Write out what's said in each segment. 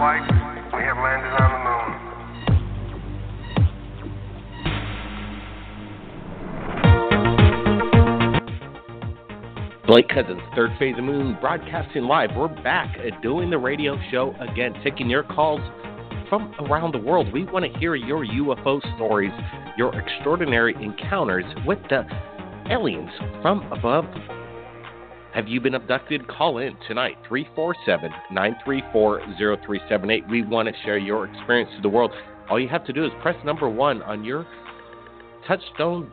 flight, we have landed on the moon. Blake Cousins, Third Phase of Moon, broadcasting live. We're back at doing the radio show again, taking your calls from around the world. We want to hear your UFO stories, your extraordinary encounters with the aliens from above. Have you been abducted? Call in tonight, 347-934-0378. We want to share your experience to the world. All you have to do is press number 1 on your touchtone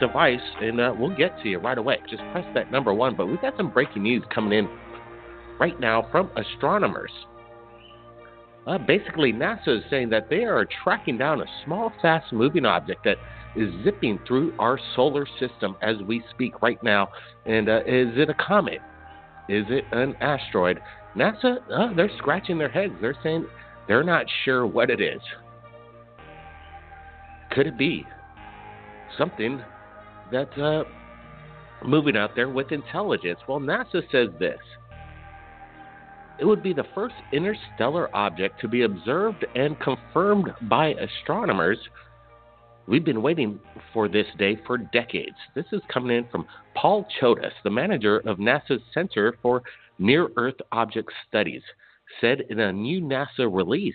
device, and we'll get to you right away. Just press that number 1. But we've got some breaking news coming in right now from astronomers. Basically, NASA is saying that they are tracking down a small, fast-moving object that is zipping through our solar system as we speak right now. And is it a comet? Is it an asteroid? NASA, they're scratching their heads. They're saying they're not sure what it is. Could it be something that's moving out there with intelligence? Well, NASA says this. It would be the first interstellar object to be observed and confirmed by astronomers. We've been waiting for this day for decades. This is coming in from Paul Chodas, the manager of NASA's Center for Near-Earth Object Studies, said in a new NASA release,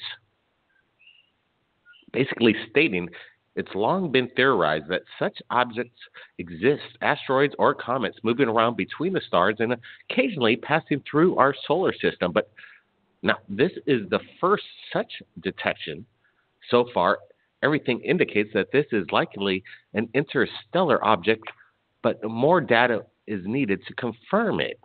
basically stating it's long been theorized that such objects exist, asteroids or comets moving around between the stars and occasionally passing through our solar system. But now, this is the first such detection so far. Everything indicates that this is likely an interstellar object, but more data is needed to confirm it.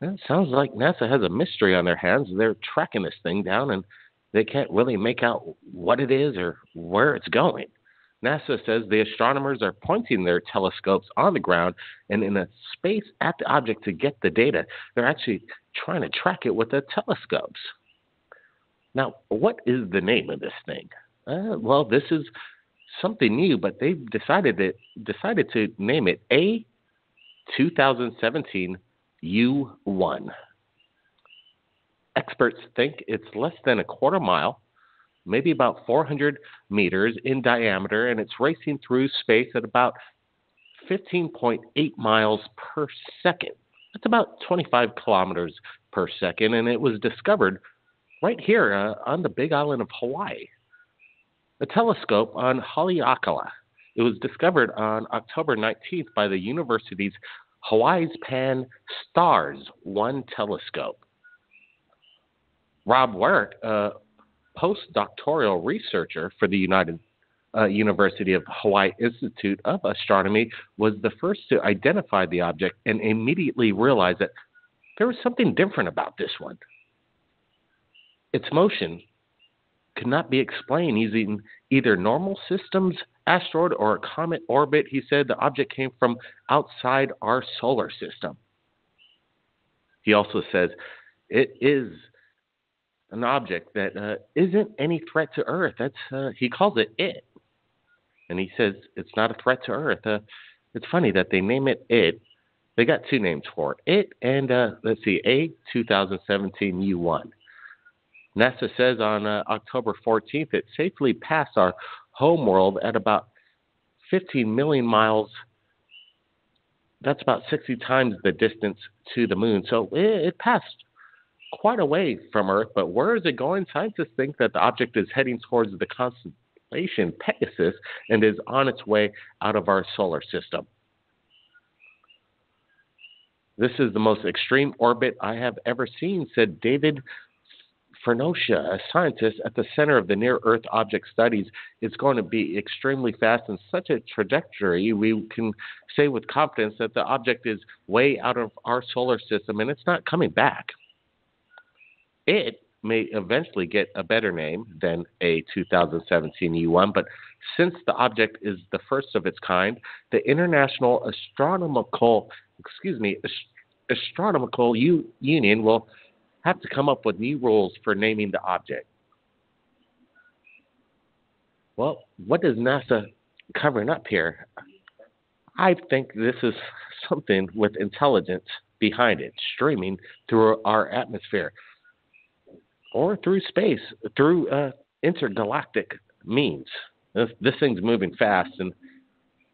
It sounds like NASA has a mystery on their hands. They're tracking this thing down, and they can't really make out what it is or where it's going. NASA says the astronomers are pointing their telescopes on the ground and in a space at the object to get the data. They're actually trying to track it with the telescopes. Now, what is the name of this thing? Well, this is something new, but they've decided to name it A2017 U1. Experts think it's less than a quarter mile, maybe about 400 meters in diameter, and it's racing through space at about 15.8 miles per second. That's about 25 kilometers per second, and it was discovered right here on the big island of Hawaii. A telescope on Haleakala. It was discovered on October 19th by the university's Hawaii's Pan Stars 1 telescope. Rob Warwick, a postdoctoral researcher for the University of Hawaii Institute of Astronomy, was the first to identify the object and immediately realized that there was something different about this one. Its motion could not be explained using either normal systems, asteroid, or a comet orbit. He said the object came from outside our solar system. He also says it is an object that isn't any threat to Earth. He calls it. And he says it's not a threat to Earth. It's funny that they name it it. They got two names for it. And A2017 U1. NASA says on October 14th it safely passed our home world at about 15 million miles. That's about 60 times the distance to the moon. So it passed quite a way from Earth, but where is it going? Scientists think that the object is heading towards the constellation Pegasus and is on its way out of our solar system. This is the most extreme orbit I have ever seen, said David Fernosha, a scientist at the Center of the Near-Earth Object Studies. It's going to be extremely fast and such a trajectory. We can say with confidence that the object is way out of our solar system and it's not coming back. It may eventually get a better name than A2017 U1, but since the object is the first of its kind, the International Astronomical Union will have to come up with new rules for naming the object. Well, what is NASA covering up here? I think this is something with intelligence behind it, streaming through our atmosphere. or through space, through intergalactic means. This thing's moving fast,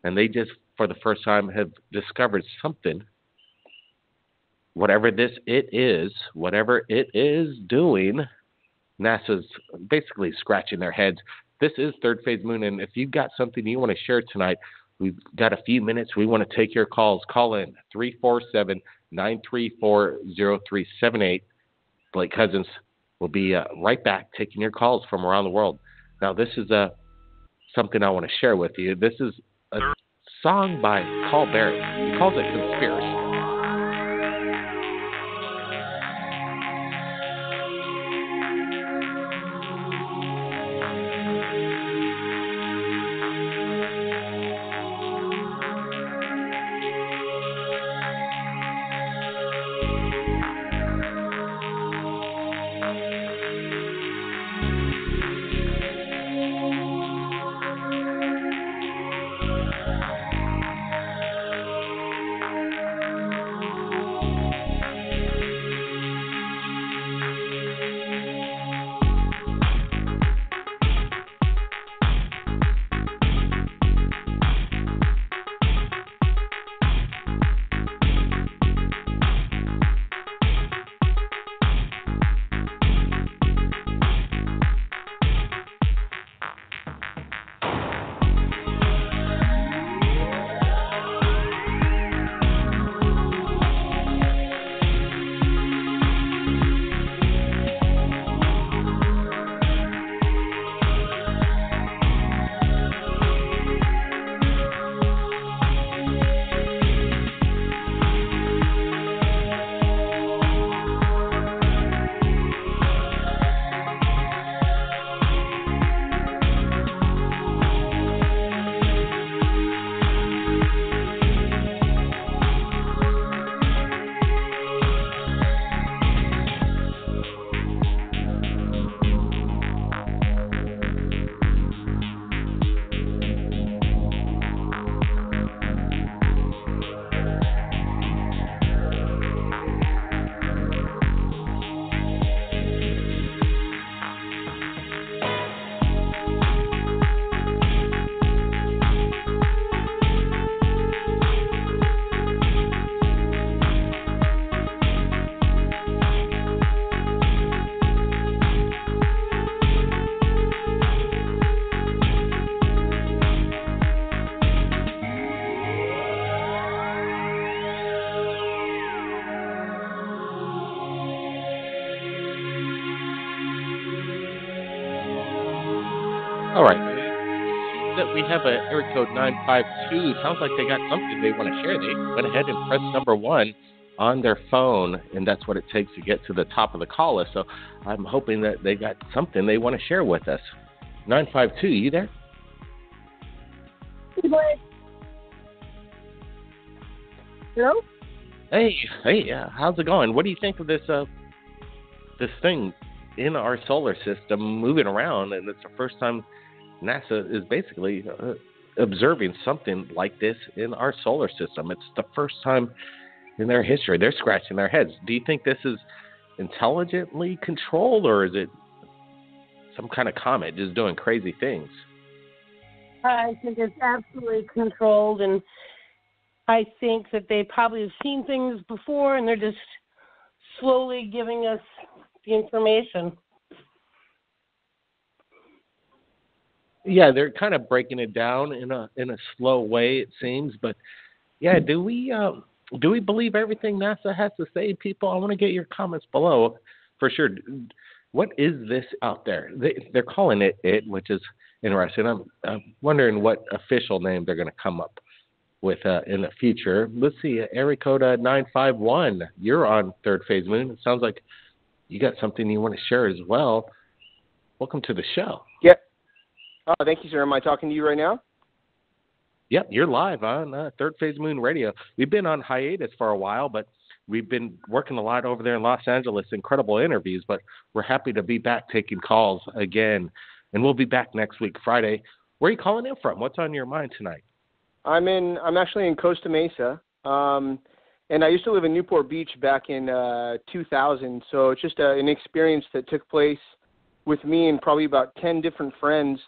and they just, for the first time, have discovered something. Whatever it is doing, NASA's basically scratching their heads. This is Third Phase Moon, and if you've got something you want to share tonight, we've got a few minutes. We want to take your calls. Call in 347-934-0378. Blake Cousins will be right back taking your calls from around the world. Now, this is something I want to share with you. This is a song by Paul Barrett. He calls it Conspiracy. All right. That we have a area code 952. Sounds like they got something they want to share. They went ahead and pressed number 1 on their phone, and that's what it takes to get to the top of the call list. So I'm hoping that they got something they want to share with us. 952, you there? Hello? Hey, how's it going? What do you think of this thing in our solar system moving around? And it's the first time NASA is basically observing something like this in our solar system. It's the first time in their history. They're scratching their heads. Do you think this is intelligently controlled, or is it some kind of comet just doing crazy things? I think it's absolutely controlled, and I think that they probably have seen things before, and they're just slowly giving us the information. Yeah, they're kind of breaking it down in a slow way, it seems. But yeah, do we believe everything NASA has to say, people? I want to get your comments below for sure. What is this out there? They're calling it, which is interesting. I'm wondering what official name they're going to come up with in the future. Let's see, area code 951. You're on Third Phase Moon. It sounds like you got something you want to share as well. Welcome to the show. Yep. Oh, thank you, sir. Am I talking to you right now? Yep, you're live on Third Phase Moon Radio. We've been on hiatus for a while, but we've been working a lot over there in Los Angeles, incredible interviews, but we're happy to be back taking calls again. And we'll be back next week, Friday. Where are you calling in from? What's on your mind tonight? I'm actually in Costa Mesa. And And I used to live in Newport Beach back in 2000, so it's just an experience that took place with me and probably about 10 different friends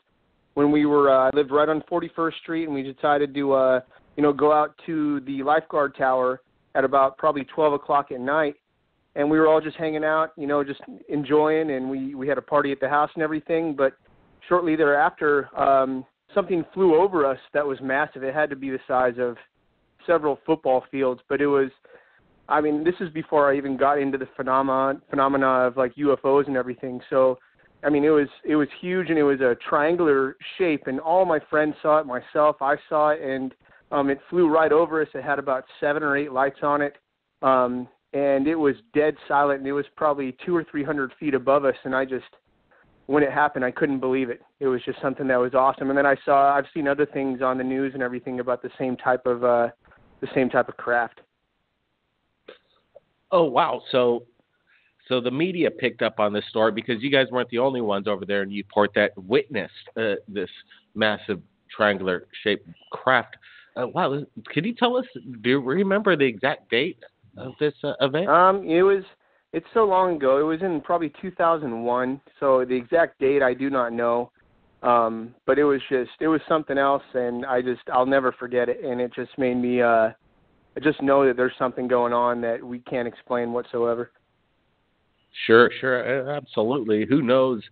when we were lived right on 41st Street, and we decided to go out to the lifeguard tower at about probably 12 o'clock at night, and we were all just hanging out, just enjoying, and we had a party at the house and everything. But shortly thereafter, something flew over us that was massive. It had to be the size of several football fields, but it was, this is before I even got into the phenomena of like UFOs and everything. So, it was huge, and it was a triangular shape, and all my friends saw it, myself, I saw it, and it flew right over us. It had about 7 or 8 lights on it, and it was dead silent, and it was probably 200 or 300 feet above us, and when it happened, I couldn't believe it. It was just something that was awesome. And then I've seen other things on the news and everything about the same type of craft. Oh, wow. So the media picked up on this story because you guys weren't the only ones over there in Newport that witnessed this massive triangular-shaped craft. Wow. Can you tell us, do you remember the exact date of this event? It's so long ago. It was in probably 2001. So the exact date I do not know. But it was something else, and I'll never forget it. And it just made me, I just know that there's something going on that we can't explain whatsoever. Sure, absolutely. Who knows?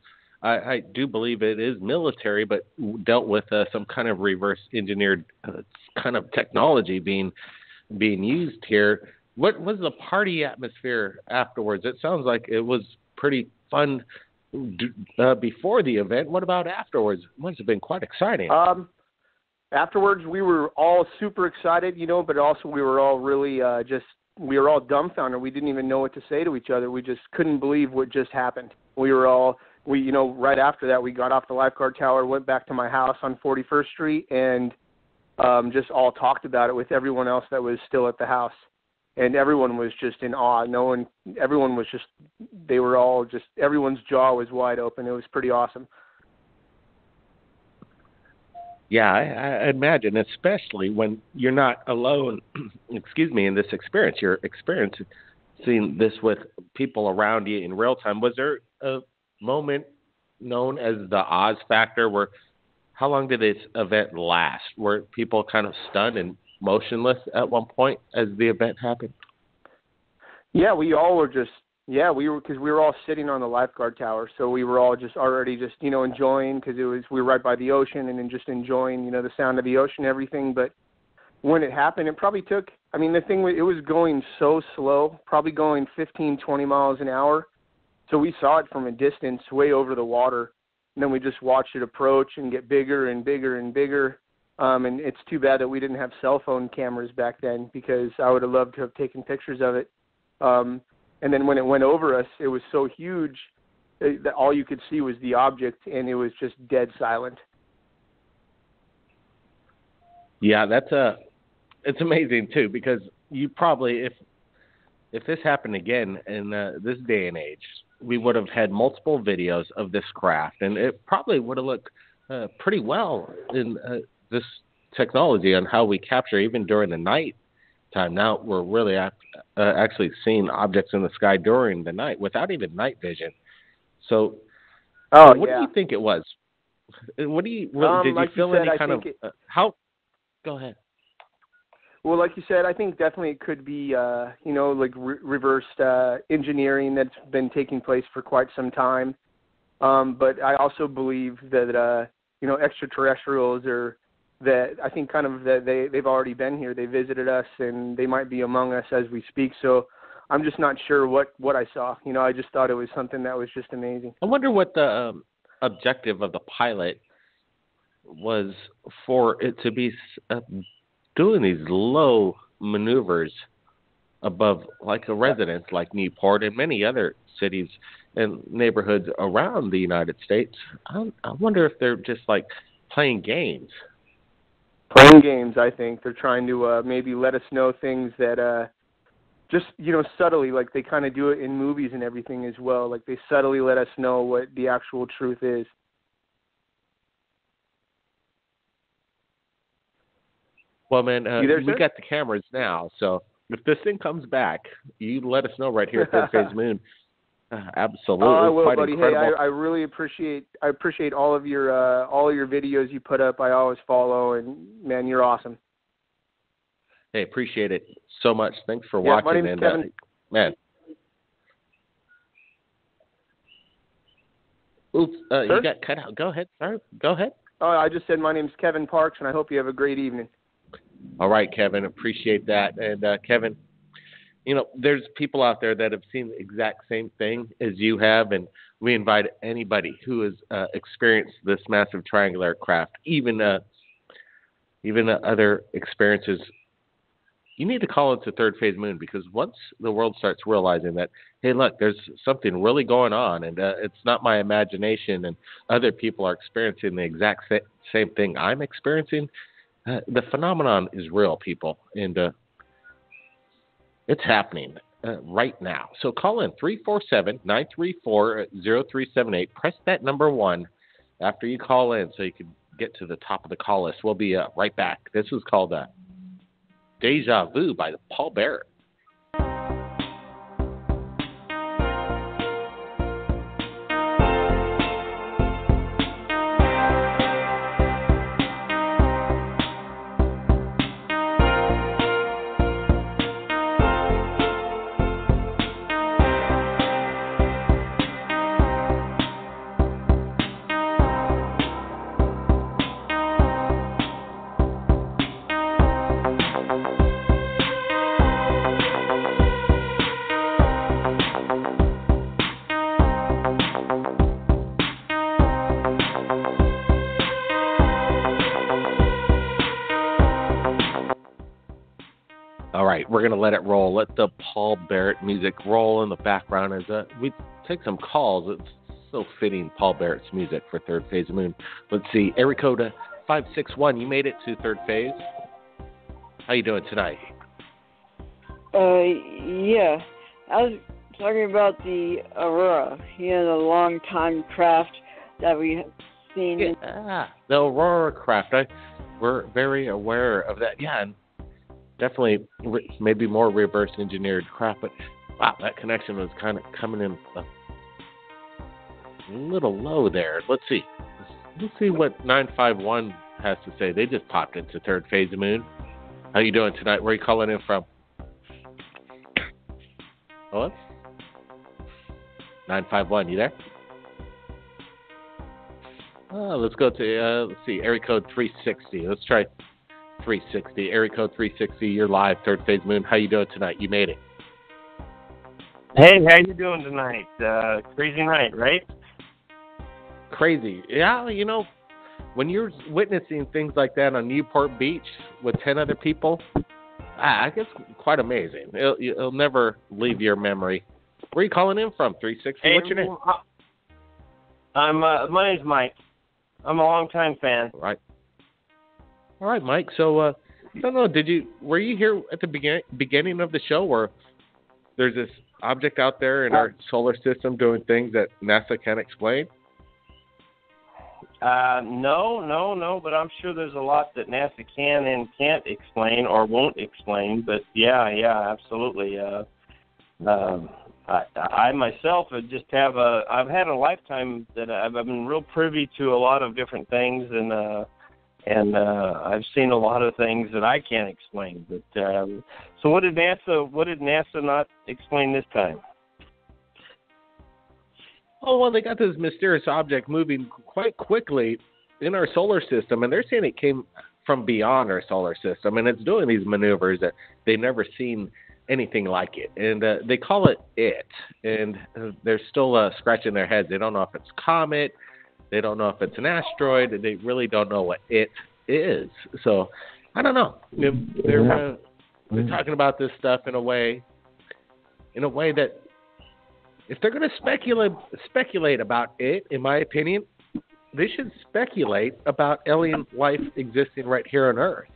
I do believe it is military, but dealt with some kind of reverse engineered kind of technology being used here. What was the party atmosphere afterwards? It sounds like it was pretty fun before the event. What about afterwards? It must have been quite exciting. Afterwards, we were all super excited, but also we were all really we were all dumbfounded. We didn't even know what to say to each other. We just couldn't believe what just happened. Right after that, we got off the lifeguard tower, went back to my house on 41st Street, and just all talked about it with everyone else that was still at the house. And everyone was just in awe. Everyone's jaw was wide open. It was pretty awesome. Yeah, I imagine, especially when you're not alone, in this experience. You're experiencing this with people around you in real time. Was there a moment known as the Oz factor where how long did this event last? Were people kind of stunned and motionless at one point as the event happened? Yeah, we were because we were all sitting on the lifeguard tower, so we were all already enjoying, because we were right by the ocean, and then just enjoying the sound of the ocean and everything. But when it happened, it probably took, it was going so slow, probably going 15, 20 miles an hour. So we saw it from a distance, way over the water, and then we just watched it approach and get bigger and bigger and bigger. And it's too bad that we didn't have cell phone cameras back then, because I would have loved to have taken pictures of it. And then when it went over us, it was so huge that all you could see was the object, and it was just dead silent. Yeah, it's amazing too, because you probably, if this happened again in this day and age, we would have had multiple videos of this craft, and it probably would have looked pretty well in this technology on how we capture even during the night time. Now we're really actually seeing objects in the sky during the night without even night vision. So, what do you think it was? What do you did you feel any kind of how? Go ahead. Well, like you said, I think definitely it could be, reverse engineering that's been taking place for quite some time. But I also believe that, extraterrestrials I think kind of that they've already been here. They visited us, and they might be among us as we speak. So I'm just not sure what I saw. I just thought it was something that was just amazing. I wonder what the objective of the pilot was for it to be doing these low maneuvers above like a residence like Newport and many other cities and neighborhoods around the United States. I wonder if they're just like playing games. Playing games, I think. They're trying to maybe let us know things that just, subtly, like they kind of do it in movies and everything as well. Like they subtly let us know what the actual truth is. Well, man, you there, we sir? got the cameras now, so if this thing comes back, you let us know right here at Third Phase Moon. Absolutely. I will, Quite buddy. incredible. Hey, I really appreciate all of your videos you put up. I always follow, and man, you're awesome. Hey, appreciate it so much. Thanks for Yeah, watching. my name's Kevin. Man. Oops, you got cut out. Go ahead, sir. Go ahead. Oh, I just said my name's Kevin Parks, and I hope you have a great evening. All right, Kevin. Appreciate that. And Kevin, you know, there's people out there that have seen the exact same thing as you have, and we invite anybody who has experienced this massive triangular craft, even other experiences. You need to call into Third Phase Moon, because once the world starts realizing that, hey, look, there's something really going on, and it's not my imagination, and other people are experiencing the exact same thing I'm experiencing, the phenomenon is real, people, and it's happening right now. So call in 347-934-0378. Press that number 1 after you call in so you can get to the top of the call list. We'll be right back. This is called Deja Vu by Paul Barrett. All right, we're going to let it roll. Let the Paul Barrett music roll in the background as we take some calls. It's so fitting, Paul Barrett's music for Third Phase Moon. Let's see, area code 561. You made it to Third Phase. How you doing tonight? Yeah. I was talking about the Aurora. The long-time craft that we have seen. Yeah, the Aurora craft. We're very aware of that. Yeah, and definitely maybe more reverse engineered crap, but wow, that connection was kind of coming in a little low there. Let's see what 951 has to say. They just popped into Third Phase Moon. How you doing tonight? Where are you calling in from? Hello? 951, you there? Let's go to let's see, area code 360. Let's try 360. Area code 360. You're live, Third Phase Moon. How you doing tonight? You made it. Hey, how you doing tonight? Crazy night, right? Crazy. Yeah, you know, when you're witnessing things like that on Newport Beach with 10 other people, I guess quite amazing. It'll never leave your memory. Where are you calling in from? 360. Hey, what's your name? My name's Mike. I'm a longtime fan. All right, Mike. So, I don't know. Were you here at the beginning of the show where there's this object out there in our solar system doing things that NASA can't explain? No, but I'm sure there's a lot that NASA can and can't explain or won't explain. But yeah, absolutely. I myself I've had a lifetime that I've been real privy to a lot of different things, and I've seen a lot of things that I can't explain. But so what did NASA not explain this time? Oh, well, they got this mysterious object moving quite quickly in our solar system, and they're saying it came from beyond our solar system, and it's doing these maneuvers that they've never seen anything like it. And they call it IT, and they're still scratching their heads. They don't know if it's a comet. They don't know if it's an asteroid. They really don't know what it is. So, I don't know. They're talking about this stuff in a way that if they're going to speculate about it, in my opinion, they should speculate about alien life existing right here on Earth.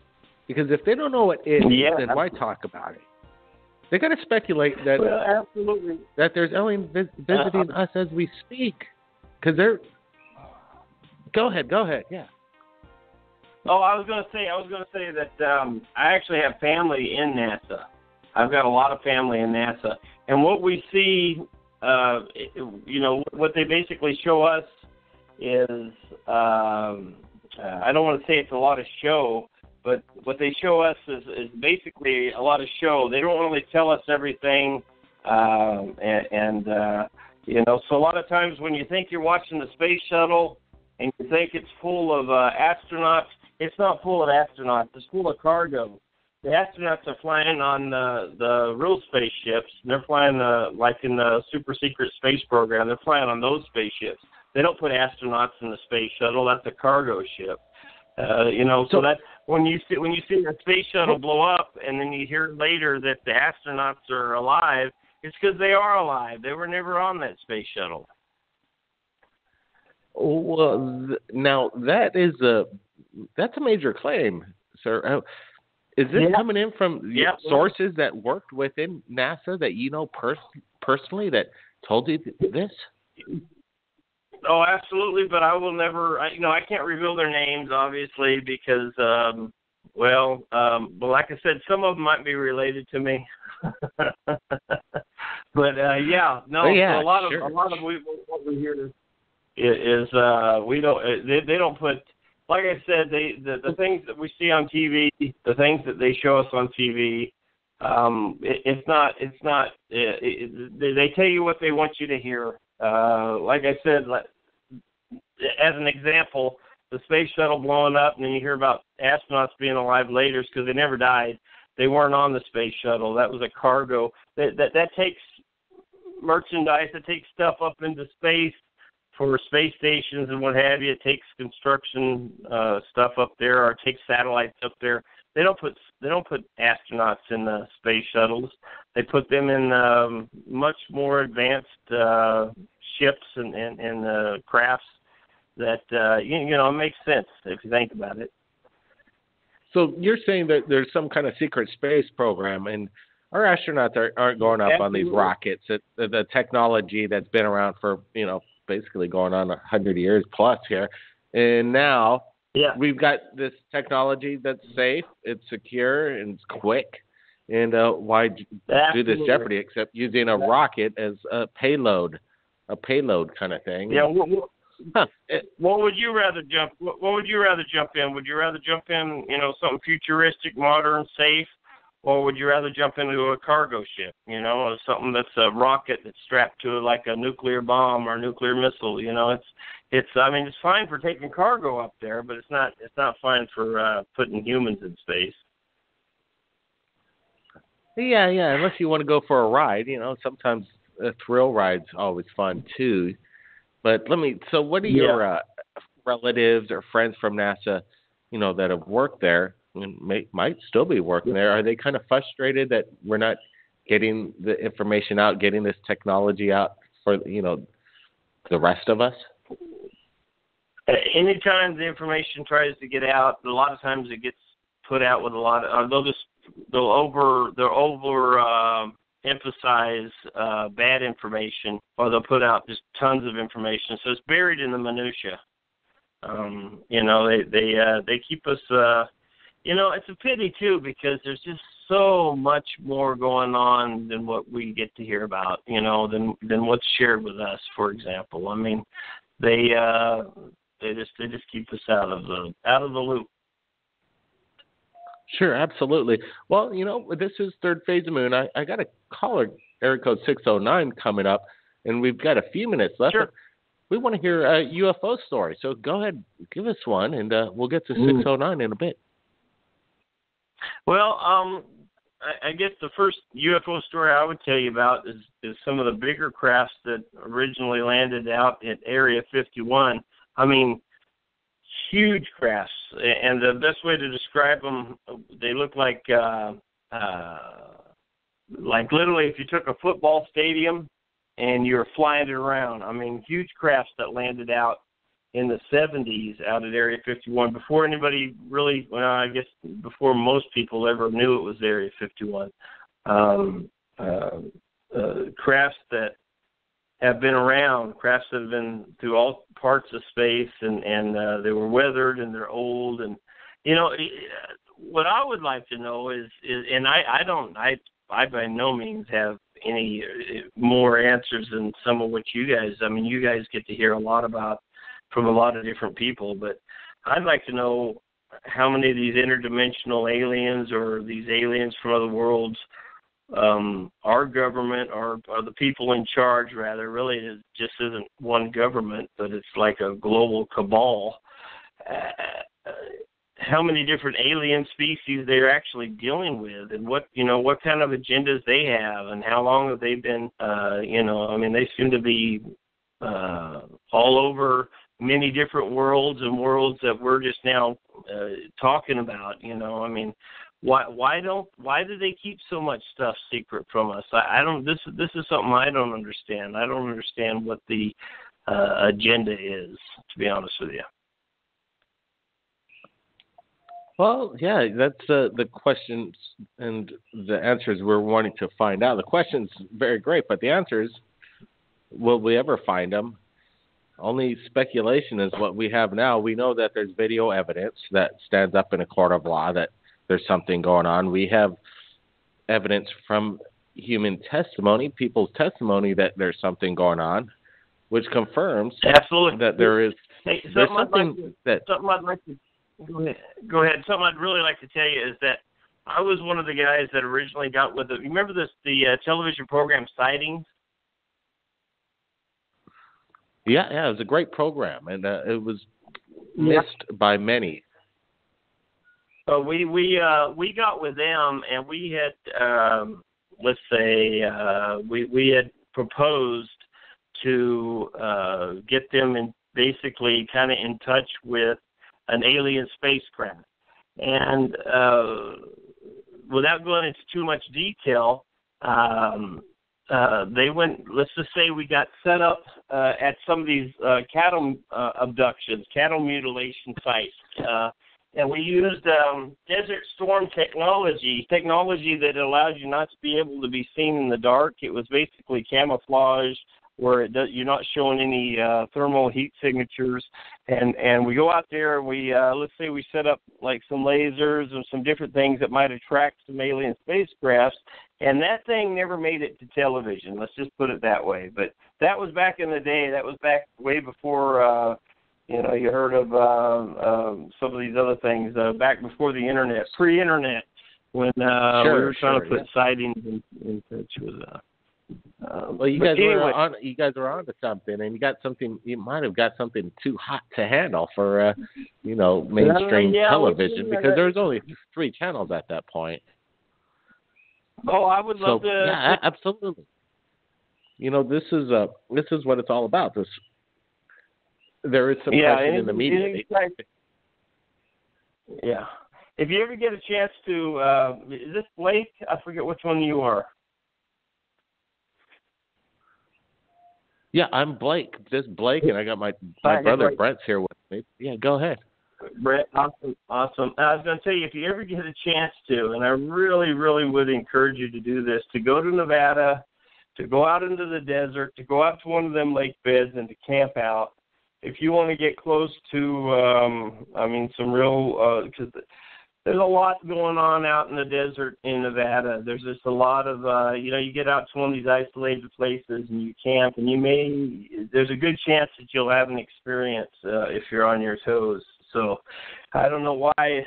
Because if they don't know what it is, then why talk about it? They got to speculate that absolutely, that there's aliens visiting us as we speak. Because they're. Go ahead. Yeah. Oh, I was going to say that I actually have family in NASA. I've got a lot of family in NASA, and what we see, what they basically show us is, I don't want to say it's a lot of show, but what they show us is basically a lot of show. They don't really tell us everything, so a lot of times when you think you're watching the space shuttle and you think it's full of astronauts, it's not full of astronauts. It's full of cargo. The astronauts are flying on the real spaceships. They're flying like in the super secret space program. They're flying on those spaceships. They don't put astronauts in the space shuttle. That's a cargo ship. So that when you see a space shuttle blow up, and then you hear later that the astronauts are alive, it's because they are alive. They were never on that space shuttle. Well, now that's a major claim, sir. Is this coming in from sources that worked within NASA that you know personally that told you this? Oh, absolutely, but I will never. I can't reveal their names, obviously, because, but like I said, some of them might be related to me. But so a lot of what we hear is we don't. They don't put. Like I said, the things that we see on TV, the things that they show us on TV, it's not. They tell you what they want you to hear. Like I said, as an example, the space shuttle blowing up, and then you hear about astronauts being alive later because they never died. They weren't on the space shuttle. That was a cargo. That takes merchandise. It takes stuff up into space for space stations and what have you. It takes construction stuff up there, or it takes satellites up there. They don't put astronauts in the space shuttles. They put them in much more advanced ships and crafts that it makes sense if you think about it. So you're saying that there's some kind of secret space program, and our astronauts aren't going up on these rockets. The technology that's been around for basically going on 100 years plus here, and now we've got this technology that's safe, it's secure, and it's quick. And why do this jeopardy except using a rocket as a payload kind of thing? Yeah. What would you rather jump? What would you rather jump in? Would you rather jump in, something futuristic, modern, safe, or would you rather jump into a cargo ship? Something that's a rocket that's strapped to like a nuclear bomb or a nuclear missile. It's fine for taking cargo up there, but it's not fine for putting humans in space. Yeah. Unless you want to go for a ride, sometimes a thrill ride's always fun too. But so what are your relatives or friends from NASA, that have worked there and might still be working there? Are they kind of frustrated that we're not getting the information out, getting this technology out for, the rest of us? Anytime the information tries to get out, a lot of times it gets put out with a lot of, they'll emphasize bad information, or they'll put out just tons of information. So it's buried in the minutia. They keep us. It's a pity too, because there's just so much more going on than what we get to hear about. Than what's shared with us. For example, they just keep us out of the loop. Sure, absolutely. Well, this is Third Phase of Moon. I got a caller, area code 609, coming up, and we've got a few minutes left. Sure. We want to hear a UFO story, so go ahead, give us one, and we'll get to 609 in a bit. Well, I guess the first UFO story I would tell you about is some of the bigger crafts that originally landed out at Area 51. Huge crafts, and the best way to describe them, they look like literally if you took a football stadium and you were flying it around. Huge crafts that landed out in the 70s out at Area 51 before anybody really, I guess before most people ever knew it was Area 51. Crafts that have been around, crafts that have been through all parts of space, and they were weathered and they're old. And what I would like to know is and I by no means have any more answers than some of what you guys. I mean, you guys get to hear a lot about from a lot of different people, but I'd like to know how many of these interdimensional aliens or these aliens from other worlds, our government or the people in charge, rather, really it just isn't one government, but it's like a global cabal. How many different alien species they're actually dealing with, and what kind of agendas they have, and how long have they been, I mean, they seem to be all over many different worlds and worlds that we're just now talking about, I mean, why do they keep so much stuff secret from us? I don't, this is something I don't understand. I don't understand what the agenda is, to be honest with you. Well, yeah, that's the questions and the answers we're wanting to find out. The question's very great, but the answers, will we ever find them? Only speculation is what we have now. We know that there's video evidence that stands up in a court of law that there's something going on. We have evidence from human testimony, people's testimony, that there's something going on, which confirms absolutely that there is. Hey, there's something I'd like to go ahead. Something I'd really like to tell you is that I was one of the guys that originally got with it. Remember the television program Sightings? Yeah, it was a great program, and it was missed by many. So we got with them, and we had we had proposed to get them in, basically kind of in touch with an alien spacecraft, and without going into too much detail, they went. Let's just say we got set up at some of these cattle abductions, cattle mutilation sites, and we used Desert Storm technology that allows you not to be able to be seen in the dark. It was basically camouflage, where you're not showing any thermal heat signatures, and we go out there and we let's say we set up like some lasers and some different things that might attract some alien spacecrafts, and that thing never made it to television. Let's just put it that way. But that was back in the day. That was back way before you heard of some of these other things, back before the internet, pre-internet, when we were trying to put sightings in touch with. Well, you guys were on to something, and you might have got something too hot to handle for mainstream television, because there was only 3 channels at that point. Oh, I would love to. Yeah, absolutely. This is what it's all about. There is suppression in the media. Yeah. If you ever get a chance to, is this Blake? I forget which one you are. Yeah, I'm Blake. This is Blake, and I got my brother Brent's here with me. Yeah, go ahead. Brett, awesome. I was going to tell you, if you ever get a chance to, and I really, really would encourage you to do this, to go to Nevada, to go out into the desert, to go out to one of them lake beds and to camp out. If you want to get close to, some real, because there's a lot going on out in the desert in Nevada. There's just a lot of, you get out to one of these isolated places and you camp, and there's a good chance that you'll have an experience if you're on your toes. So I don't know why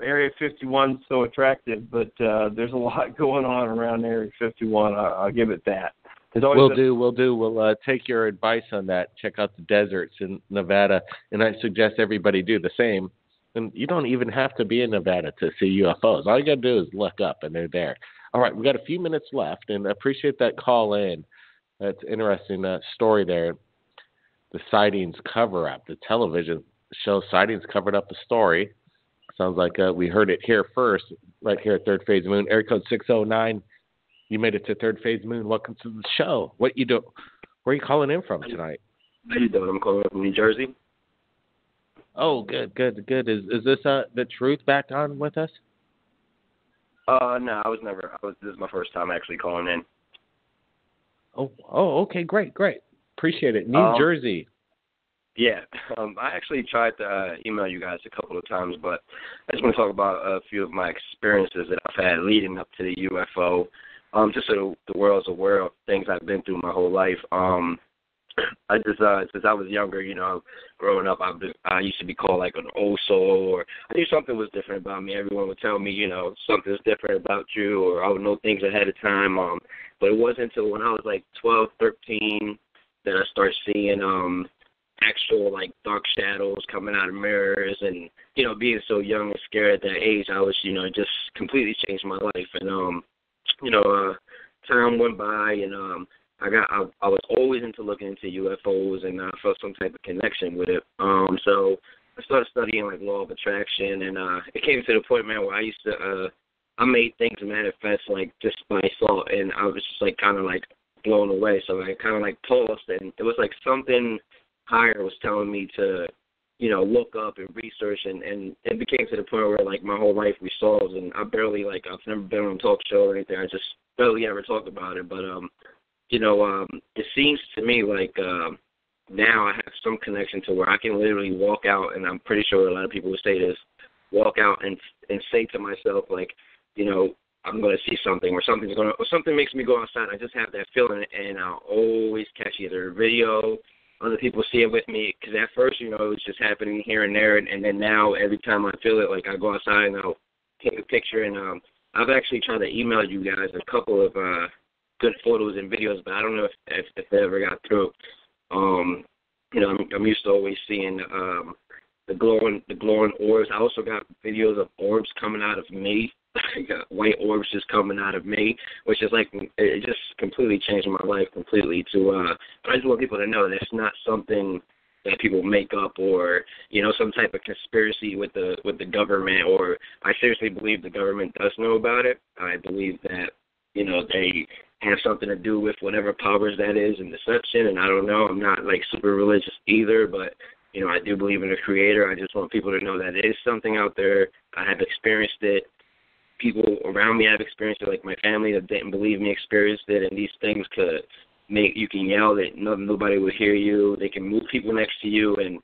Area 51 is so attractive, but there's a lot going on around Area 51. I'll give it that. We'll do. We'll take your advice on that. Check out the deserts in Nevada, and I suggest everybody do the same. And you don't even have to be in Nevada to see UFOs. All you got to do is look up, and they're there. All right, we've got a few minutes left, and I appreciate that call in. That's interesting story there. The sightings cover-up. The television show Sightings covered up the story. Sounds like we heard it here first, right here at Third Phase Moon. Area code 609. You made it to Third Phase Moon. Welcome to the show. What you do? Where are you calling in from tonight? How you doing? I'm calling from New Jersey. Oh, good. Is this the Truth back on with us? No, I was never. This is my first time actually calling in. Oh, okay, great. Appreciate it. New Jersey. Yeah, I actually tried to email you guys a couple of times, but I just want to talk about a few of my experiences that I've had leading up to the UFO, just so the world's aware of things I've been through my whole life. I just since I was younger, growing up, I used to be called like an old soul, or I knew something was different about me. Everyone would tell me, something's different about you, or I would know things ahead of time. But it wasn't until when I was like 12, 13 that I started seeing actual like dark shadows coming out of mirrors, and being so young and scared at that age, I was it just completely changed my life. And time went by, and I was always into looking into UFOs, and I felt some type of connection with it. So I started studying like law of attraction, and it came to the point, man, where I used to I made things manifest like just by thought, and I was just like kind of like blown away. So I kind of like paused, and it was like something higher was telling me to, look up and research, and it became to the point where like my whole life resolves, and I've never been on a talk show or anything. I just barely ever talked about it, but it seems to me like now I have some connection to where I can literally walk out, and I'm pretty sure a lot of people would say this, walk out and say to myself like, I'm going to see something, or something makes me go outside. I just have that feeling, and I'll always catch either a video, other people see it with me, because at first, it was just happening here and there, and then now every time I feel it, like I go outside and I'll take a picture, and I've actually tried to email you guys a couple of good photos and videos, but I don't know if they ever got through. I'm used to always seeing the glowing orbs. I also got videos of orbs coming out of me. I got white orbs just coming out of me, which is like, it just completely changed my life completely. But I just want people to know that it's not something that people make up, or some type of conspiracy with the government. Or I seriously believe the government does know about it. I believe that they have something to do with whatever powers that is and deception. And I don't know. I'm not like super religious either, but I do believe in a creator. I just want people to know that it is something out there. I have experienced it. People around me have experienced it, like my family that didn't believe me experienced it, and these things could make, you can yell that nobody will hear you. They can move people next to you, and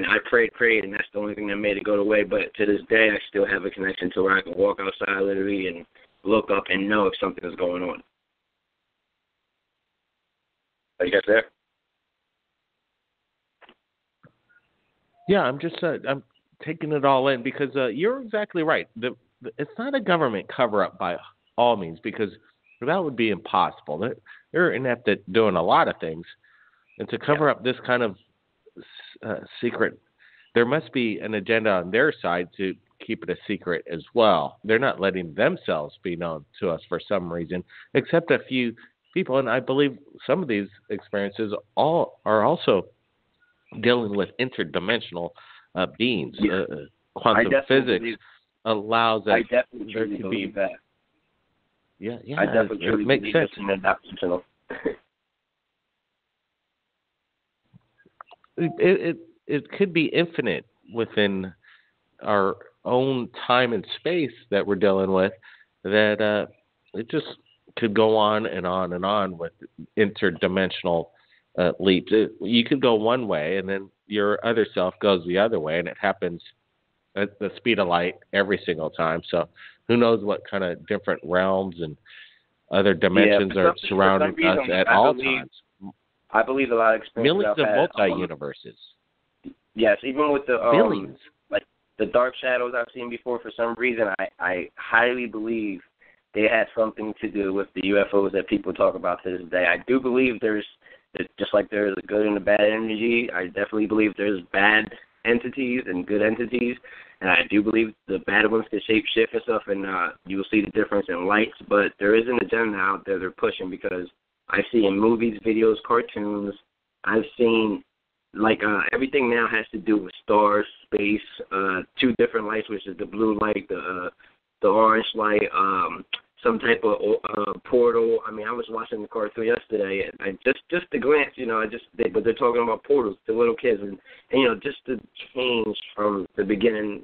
I prayed, and that's the only thing that made it go away. But to this day, I still have a connection to where I can walk outside literally and look up and know if something is going on. Are you guys there? Yeah, I'm just I'm taking it all in, because you're exactly right. It's not a government cover-up by all means, because that would be impossible. They're inept at doing a lot of things, and to cover up this kind of secret, there must be an agenda on their side to keep it a secret as well. They're not letting themselves be known to us for some reason, except a few people, and I believe some of these experiences are also dealing with interdimensional beings. Yeah. Quantum physics allows us. I definitely there truly to believe be that. Yeah, I definitely truly makes believe sense. it's interdimensional. It could be infinite within our own time and space that we're dealing with. That it just could go on and on and on with interdimensional leaps. You could go one way, and then your other self goes the other way, and it happens at the speed of light every single time. So who knows what kind of different realms and other dimensions are surrounding us at all times. I believe a lot of experiences. Millions of multi-universes. Yes, even with the billions. like the dark shadows I've seen before, for some reason I highly believe they had something to do with the UFOs that people talk about to this day. I do believe there's just like there's a good and a bad energy. I definitely believe there's bad entities and good entities, and I do believe the bad ones can shapeshift and stuff, and you will see the difference in lights. But there is an agenda out there they're pushing, because I see in movies, videos, cartoons, I've seen like everything now has to do with stars, space, two different lights, which is the blue light, the orange light, some type of portal. I mean, I was watching the cartoon yesterday, and I just a glance, but they're talking about portals to little kids, and just the change from the beginning,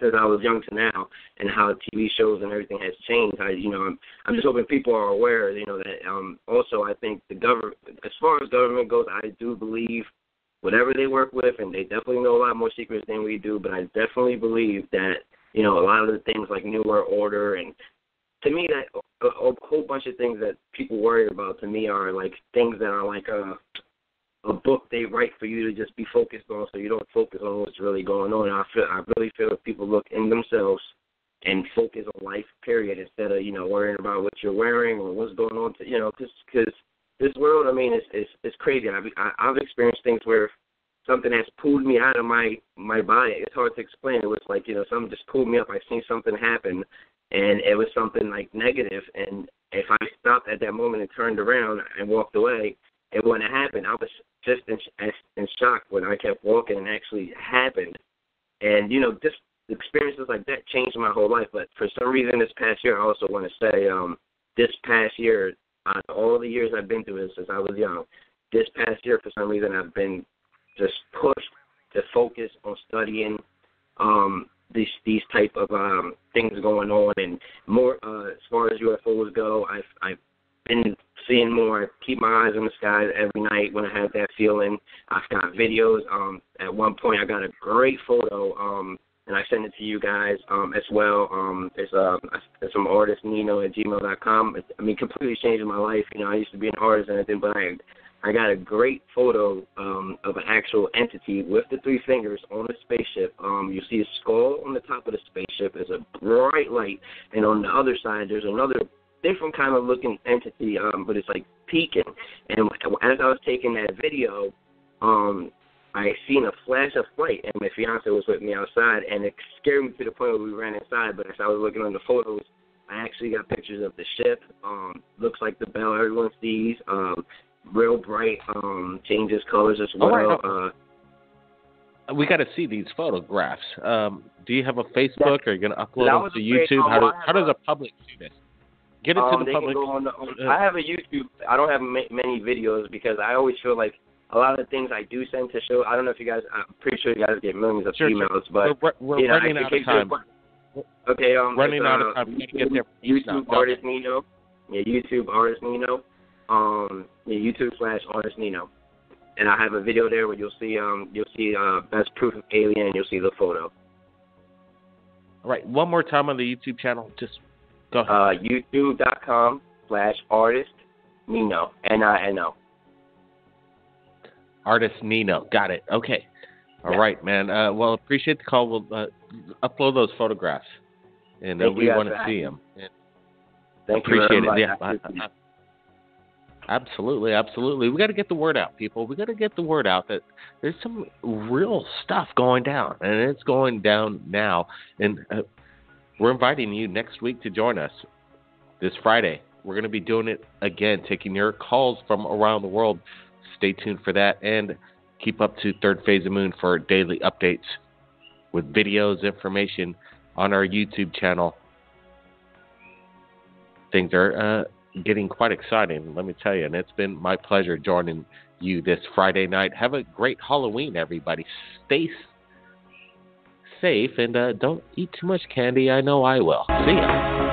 since I was young to now, and how TV shows and everything has changed. I'm just hoping people are aware, that also I think the government, as far as government goes, I do believe whatever they work with, and they definitely know a lot more secrets than we do, but I definitely believe that, you know, a lot of the things like New World Order, and to me, that a whole bunch of things that people worry about, to me, are like things that are like a book they write for you to just be focused on, so you don't focus on what's really going on. I really feel if people look in themselves and focus on life, period, instead of, you know, worrying about what you're wearing or what's going on, you know, because this world, I mean, it's crazy. I've experienced things where something has pulled me out of my body. It's hard to explain. It was like, you know, something just pulled me up. I seen something happen, and it was something like negative, and if I stopped at that moment and turned around and walked away, it wouldn't have happened. I was just in shock when I kept walking and it actually happened. And, you know, just experiences like that changed my whole life. But for some reason this past year, I also want to say this past year, all the years I've been through this since I was young, this past year for some reason I've been just pushed to focus on studying these type of things going on, and more as far as UFOs go, I've been seeing more. I keep my eyes on the sky every night when I have that feeling. I've got videos. At one point, I got a great photo, and I sent it to you guys as well. It's from artistnino@gmail.com. I mean, completely changed my life. You know, I used to be an artist and everything, but I got a great photo of an actual entity with the three fingers on a spaceship. You see a skull on the top of the spaceship. There's a bright light, and on the other side, there's another different kind of looking entity, but it's like peeking. And as I was taking that video, I seen a flash of light, and my fiance was with me outside, and it scared me to the point where we ran inside. But as I was looking on the photos, I actually got pictures of the ship. Looks like the bell everyone sees. Real bright, changes colors as well. Right. We got to see these photographs. Do you have a Facebook, or are you going to upload them to YouTube? How does the public see this? Get it to the public. I have a YouTube. I don't have many videos because I always feel like a lot of the things I do send to show. I don't know if you guys. I'm pretty sure you guys get millions of emails, but we're running out of time. Okay. Running out of time. We get there. YouTube Artist Nino. Yeah, YouTube Artist Nino. YouTube/Artist Nino. And I have a video there where you'll see best proof of alien. You'll see the photo. All right. One more time on the YouTube channel. Just go ahead. YouTube.com/Artist Nino. Nino. Artist Nino. Got it. Okay. All right, man. Well, appreciate the call. We'll upload those photographs, and we want to see them. Thank you very much. Yeah. Absolutely. We got to get the word out, people. We got to get the word out that there's some real stuff going down, and it's going down now. And we're inviting you next week to join us this Friday. We're going to be doing it again, taking your calls from around the world. Stay tuned for that, and keep up to Third Phase of Moon for daily updates with videos, information on our YouTube channel. Things are getting quite exciting, let me tell you, and it's been my pleasure joining you this Friday night. Have a great Halloween, everybody. Stay safe, and don't eat too much candy. I know I will. See ya.